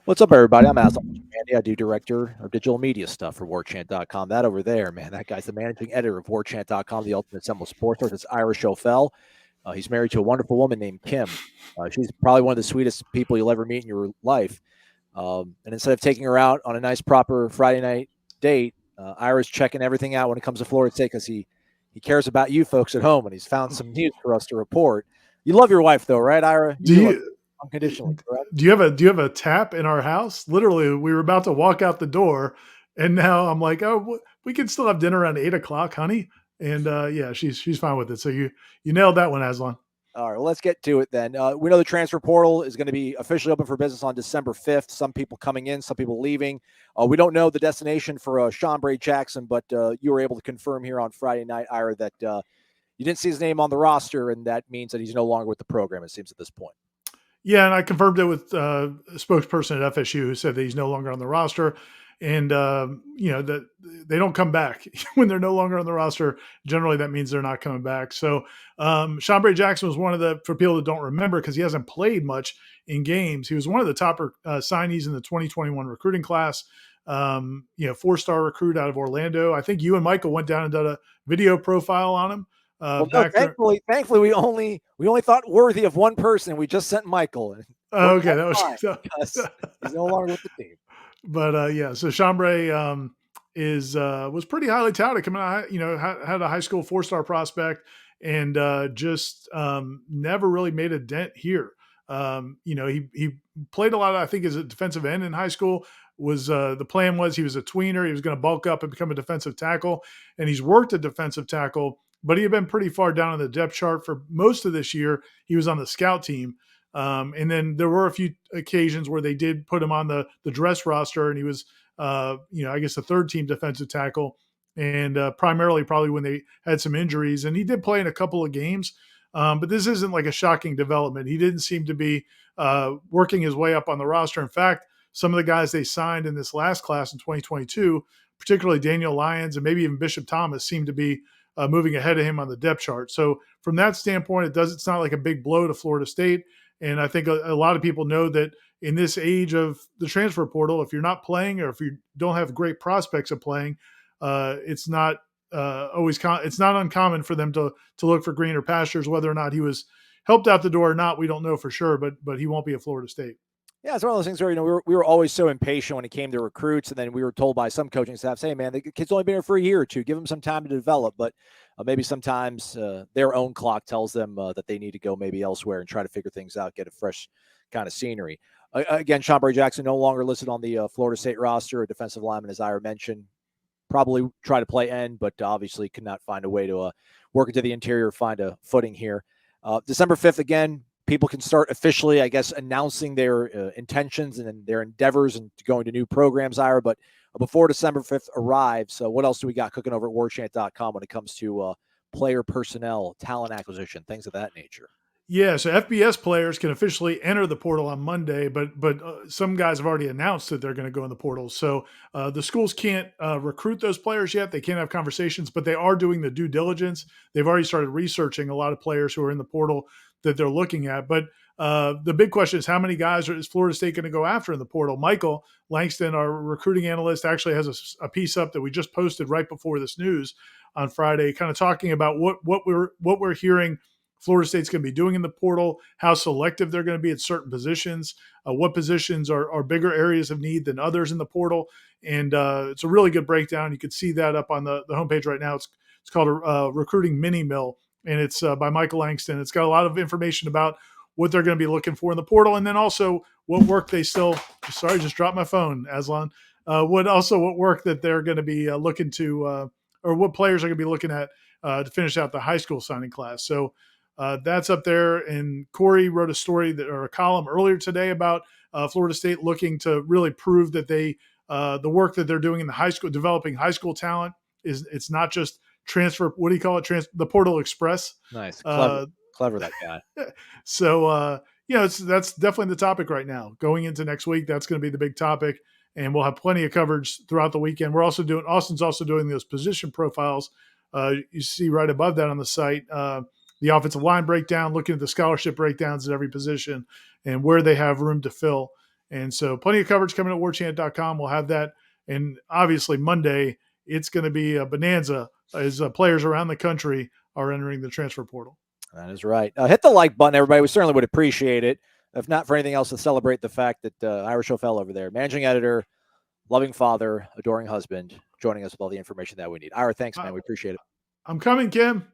What's up, everybody? I'm Andy. I do director of digital media stuff for Warchant.com. That over there, man, that guy's the managing editor of Warchant.com, the ultimate symbol of sports. It's Irish O'Fell. He's married to a wonderful woman named Kim. She's probably one of the sweetest people you'll ever meet in your life. And instead of taking her out on a nice, proper Friday night date, Ira's checking everything out when it comes to Florida State because he cares about you folks at home, and he's found some news for us to report. You love your wife, though, right, Ira? Do you Unconditionally, correct? do you have a tap in our house? Literally, we were about to walk out the door, and now I'm like, oh, we can still have dinner around 8 o'clock, honey. And yeah, she's fine with it. So you nailed that one, Aslan. All right, well, let's get to it then. We know the transfer portal is going to be officially open for business on December 5th. Some people coming in, some people leaving. We don't know the destination for Shambre Jackson, but you were able to confirm here on Friday night, Ira, that you didn't see his name on the roster, and that means that he's no longer with the program, it seems, at this point. Yeah, and I confirmed it with a spokesperson at FSU who said that he's no longer on the roster. And that they don't come back when they're no longer on the roster. Generally, that means they're not coming back. So, Shambre Jackson was one of the, for people that don't remember, because he hasn't played much in games. He was one of the top signees in the 2021 recruiting class. 4-star recruit out of Orlando. I think you and Michael went down and did a video profile on him. Well, no, thankfully, we only thought worthy of one person, and we just sent Michael. Okay, that was he's no longer with the team. But yeah, so Shambre was pretty highly touted coming out. Had a high school 4-star prospect, and just never really made a dent here. He played a lot. I think as a defensive end in high school. Was the plan was he was a tweener. He was going to bulk up and become a defensive tackle, and he's worked at defensive tackle. But he had been pretty far down on the depth chart for most of this year. He was on the scout team. And then there were a few occasions where they did put him on the dress roster, and he was, I guess a third team defensive tackle, and primarily probably when they had some injuries. And he did play in a couple of games, but this isn't like a shocking development. He didn't seem to be working his way up on the roster. In fact, some of the guys they signed in this last class in 2022, particularly Daniel Lyons and maybe even Bishop Thomas, seemed to be moving ahead of him on the depth chart. So from that standpoint, it's not like a big blow to Florida State. And I think a lot of people know that in this age of the transfer portal, if you're not playing or if you don't have great prospects of playing, it's not it's not uncommon for them to look for greener pastures. Whether or not he was helped out the door or not, we don't know for sure. But he won't be at Florida State. Yeah, it's one of those things where we were always so impatient when it came to recruits, and then we were told by some coaching staff, "Hey, man, the kid's only been here for a year or two. Give him some time to develop." But maybe sometimes their own clock tells them that they need to go maybe elsewhere and try to figure things out, get a fresh kind of scenery. Again, Shambre Jackson no longer listed on the Florida State roster, a defensive lineman, as Ira mentioned. Probably try to play end, but obviously could not find a way to work into the interior, find a footing here. December 5th, again, people can start officially, I guess, announcing their intentions and their endeavors and going to new programs, Ira. But before December 5th arrives, what else do we got cooking over at warchant.com when it comes to player personnel, talent acquisition, things of that nature? Yeah, so FBS players can officially enter the portal on Monday, but some guys have already announced that they're going to go in the portal. So the schools can't recruit those players yet. They can't have conversations, but they are doing the due diligence. They've already started researching a lot of players who are in the portal that they're looking at. But the big question is, how many guys is Florida State going to go after in the portal? Michael Langston, our recruiting analyst, actually has a piece up that we just posted right before this news on Friday, kind of talking about what we're hearing Florida State's going to be doing in the portal, how selective they're going to be at certain positions, what positions are bigger areas of need than others in the portal. And it's a really good breakdown. You can see that up on the homepage right now. It's called a recruiting mini mill, and it's by Michael Langston. It's got a lot of information about what they're going to be looking for in the portal, and then also what work they still – sorry, just dropped my phone, Aslan. What work that they're going to be looking to or what players are going to be looking at to finish out the high school signing class. So that's up there. And Corey wrote a column earlier today about Florida State looking to really prove that the work that they're doing in the high school, developing high school talent, it's not just transfer. What do you call it? The Portal Express. Nice. Clever that guy. So, that's definitely the topic right now. Going into next week, that's going to be the big topic. And we'll have plenty of coverage throughout the weekend. Austin's also doing those position profiles. You see right above that on the site, the offensive line breakdown, looking at the scholarship breakdowns at every position and where they have room to fill. And so plenty of coverage coming at warchant.com. We'll have that. And obviously Monday, it's going to be a bonanza as players around the country are entering the transfer portal. That is right. Hit the like button, everybody. We certainly would appreciate it. If not for anything else, to celebrate the fact that Irish O'Fell over there, managing editor, loving father, adoring husband, joining us with all the information that we need. Ira, thanks, man. We appreciate it. I'm coming, Kim.